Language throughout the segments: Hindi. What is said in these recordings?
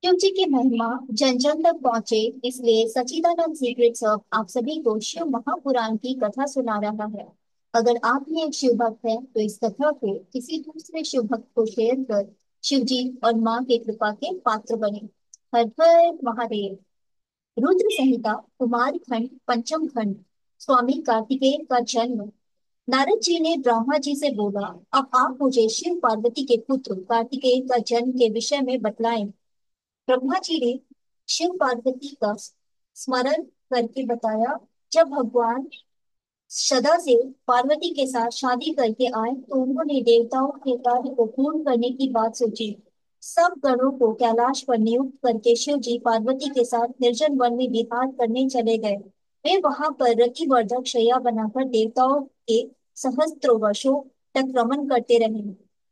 शिव जी की महिमा जन जन तक पहुंचे, इसलिए सच्चिदानंद सीक्रेट्स ऑफ आप सभी को शिव महापुराण की कथा सुना रहा है। अगर आप भी एक शिव भक्त हैं, तो इस कथा को किसी दूसरे शिव भक्त को शेयर कर शिव जी और माँ की कृपा के पात्र बने। हर हर महादेव। रुद्र संहिता कुमार खंड पंचम खंड। स्वामी कार्तिकेय का जन्म। नारद जी ने ब्रह्मा जी से बोला, अब आप मुझे शिव पार्वती के पुत्र कार्तिकेय का जन्म के विषय में बतलाएं। ब्रह्मा जी ने शिव पार्वती का स्मरण करके बताया। जब भगवान सदा से पार्वती के साथ शादी करके आए, तो उन्होंने देवताओं के कार्य को पूर्ण करने की बात सोची। सब गणों को कैलाश पर नियुक्त करके शिव जी पार्वती के साथ निर्जन वन में विहार करने चले गए। वे वहां पर रतिवर्धक शैया बनाकर देवताओं के सहस्त्रों वर्षों तक रमन करते रहे।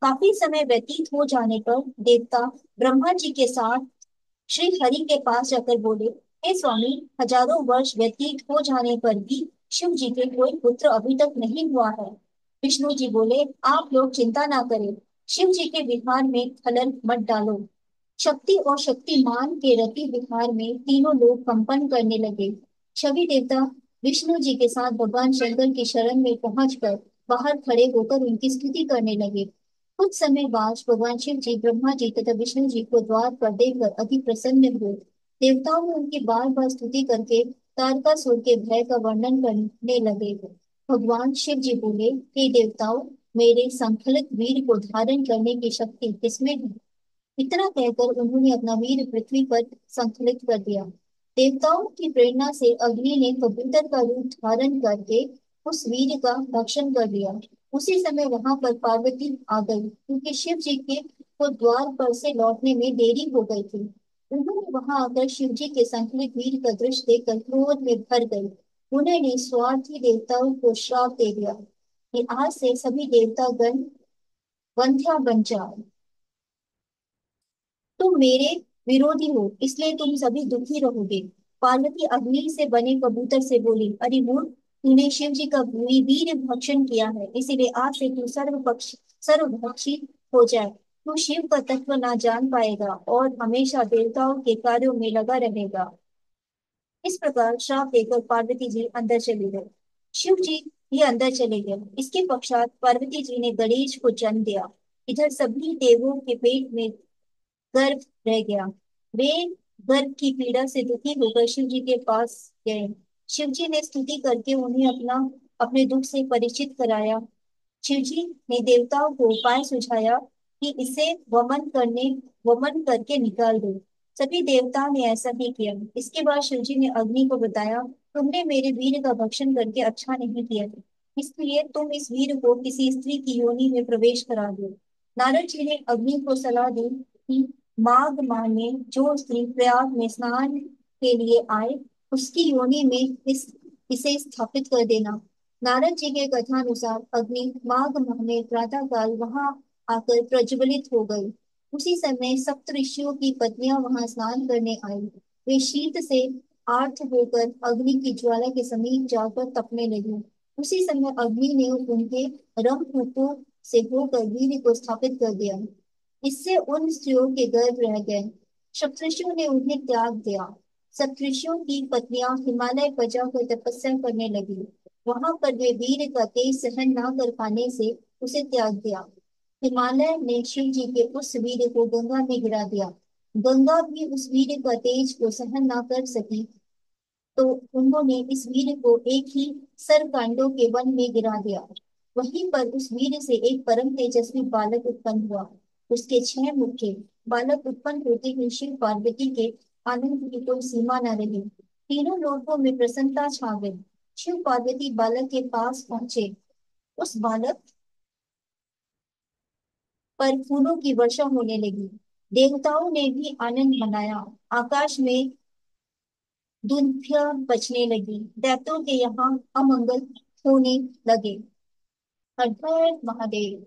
काफी समय व्यतीत हो जाने पर देवता ब्रह्मा जी के साथ श्री हरि के पास जाकर बोले, हे स्वामी, हजारों वर्ष व्यतीत हो जाने पर भी शिव जी के कोई पुत्र अभी तक नहीं हुआ है। विष्णु जी बोले, आप लोग चिंता ना करें, शिव जी के विहार में खलल मत डालो। शक्ति और शक्तिमान के रति विहार में तीनों लोग कंपन करने लगे। सभी देवता विष्णु जी के साथ भगवान शंकर की शरण में पहुंचकर बाहर खड़े होकर उनकी स्तुति करने लगे। कुछ समय बाद भगवान शिव जी ब्रह्मा जी तथा विष्णु जी को द्वार पर देखकर अति प्रसन्न हुए। देवताओं ने उनकी बार बार स्तुति करके तारकासुर के भय का वर्णन करने लगे। भगवान शिव जी बोले, हे देवताओं, मेरे संकलित वीर को धारण करने की शक्ति किसमें है? इतना कहकर उन्होंने अपना वीर पृथ्वी पर संकलित कर दिया। देवताओं की प्रेरणा से अग्नि ने कबूतर का रूप धारण करके उस वीर का भक्षण कर दिया। उसी समय वहां पर पार्वती आ गई, क्योंकि शिव जी के को द्वार पर से लौटने में देरी हो गई थी। उन्होंने वहां आकर शिव जी के संकलित वीर का दृश्य देखकर क्रोध में भर गई। उन्होंने स्वार्थी देवताओं को श्राप दे दिया कि आज से सभी देवता गण वंध्या बन जाओ। तुम मेरे विरोधी हो, इसलिए तुम सभी दुखी रहोगे। पार्वती अग्नि से बने कबूतर से बोली, अरे मूर्ख, तूने शिव जी का वीर भक्षण किया है, इसीलिए आज से तू सर्वभक्षी हो जाए। तू शिव का तत्व ना जान पाएगा और हमेशा देवताओं के कार्यों में लगा रहेगा। इस प्रकार श्राप देकर पार्वती जी अंदर चली गई। शिव जी भी अंदर चले गए। इसके पश्चात पार्वती जी ने गणेश को जन्म दिया। इधर सभी देवों के पेट में गर्भ रह गया। वे गर्भ की पीड़ा से दुखी होकर शिव जी के पास गए। शिव जी ने स्तुति करके उन्हें अपने दुख से परिचित कराया। शिव जी ने देवताओं को उपाय सुझाया कि इसे वमन करके निकाल दो। सभी देवताओं ने ऐसा ही किया। इसके बाद शिव जी ने अग्नि को बताया, तुमने मेरे वीर का भक्षण करके अच्छा नहीं किया, इसलिए तुम इस वीर को किसी स्त्री की योनि में प्रवेश करा दो। नारद जी ने अग्नि को सलाह दी कि माघ माह में जो स्त्री प्रयाग में स्नान के लिए आए, उसकी योनि में इसे स्थापित कर देना। नारद जी के कथानुसार अग्नि माघ माह में प्रातः काल वहां आकर प्रज्वलित हो गई। उसी समय सप्त ऋषियों की पत्नियां वहां स्नान करने आई। वे शीत से आर्त होकर अग्नि की ज्वाला के समीप जाकर तपने लगी। उसी समय अग्नि ने उनके रंगकूपों से होकर वीर्य को स्थापित कर दिया। इससे उन स्त्रियों के गर्भ रह गए। सप्तऋषियों ने उन्हें त्याग दिया। सप्तऋषियों की पत्नियां हिमालय पर जाकर तपस्या करने लगी। वहां पर वे वीर का तेज सहन न कर पाने से उसे त्याग दिया। हिमालय ने शिव जी के उस वीर को गंगा में गिरा दिया। गंगा भी उस वीर का तेज को सहन न कर सकी, तो उन्होंने इस वीर को एक ही सरकांडों के वन में गिरा दिया। वहीं पर उस वीर से एक परम तेजस्वी बालक उत्पन्न हुआ। उसके 6 मुख थे। बालक उत्पन्न होते ही शिव पार्वती के आनंद की कोई सीमा न रही। तीनों लोगों में प्रसन्नता छा गई। शिव पार्वती बालक के पास पहुंचे। उस बालक पर फूलों की वर्षा होने लगी। देवताओं ने भी आनंद मनाया। आकाश में धुंधियां बजने लगी। दैत्यों के यहाँ अमंगल होने लगे। हर हर महादेव।